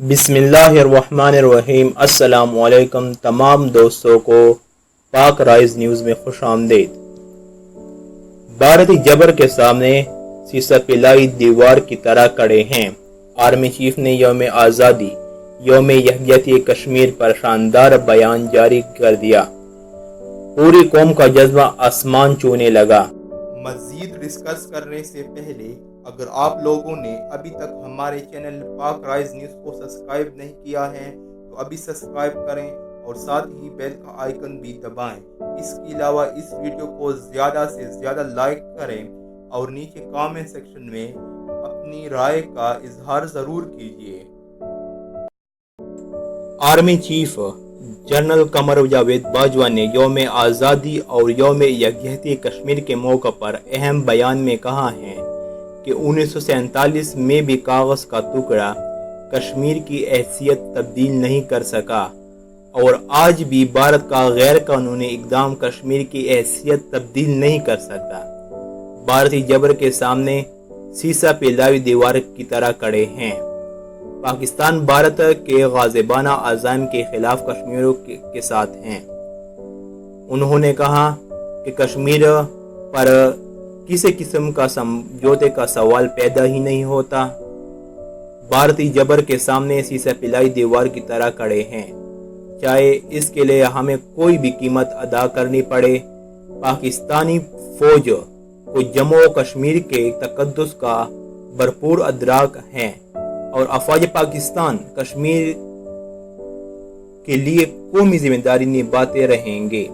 بسم اللہ الرحمن الرحیم۔ السلام علیکم تمام دوستوں کو پاک رائز نیوز میں خوش آمدید۔ بھارتی جبر کے سامنے سیسہ پلائی دیوار کی طرح کھڑے ہیں۔ آرمی چیف نے یوم آزادی، یوم یکجہتی کشمیر پر شاندار بیان جاری کر دیا۔ پوری قوم کا جذبہ آسمان چھونے لگا۔ مزید ڈسکس کرنے سے پہلے اگر آپ لوگوں نے ابھی تک ہمارے چینل پاک رائز نیوز کو سبسکرائب نہیں کیا ہے تو ابھی سبسکرائب کریں اور ساتھ ہی بیل کا آئیکن بھی دبائیں۔ اس کے علاوہ اس ویڈیو کو زیادہ سے زیادہ لائک کریں اور نیچے کامنٹ سیکشن میں اپنی رائے کا اظہار ضرور کیجیے۔ Army chief general Qamar Javed Bajwa نے یوم آزادی اور یوم یکجہتی کشمیر کے موقع پر اہم بیان میں کہا ہے کہ 1947 میں بھی کاغذ کا ٹکڑا کشمیر کی حیثیت تبدیل نہیں کر سکا اور آج بھی بھارت کا غیر قانونی اقدام کشمیر کی حیثیت تبدیل نہیں کر سکتا۔ بھارتی جبر کے سامنے سیسہ پلائی دیوار کی طرح کھڑے ہیں۔ پاکستان بھارت کے غاصبانہ عزائم کے خلاف کشمیریوں کے ساتھ ہیں۔ انہوں نے کہا کہ کشمیر پر کسی قسم کا سمجھوتے کا سوال پیدا ہی نہیں ہوتا۔ بھارتی جبر کے سامنے سیسہ پلائی دیوار کی طرح کھڑے ہیں، چاہے اس کے لیے ہمیں کوئی بھی قیمت ادا کرنی پڑے۔ پاکستانی فوج کو جموں و کشمیر کے تقدس کا بھرپور ادراک ہے اور افواج پاکستان کشمیر کے لیے قومی ذمہ داری نبھاتے رہیں گے۔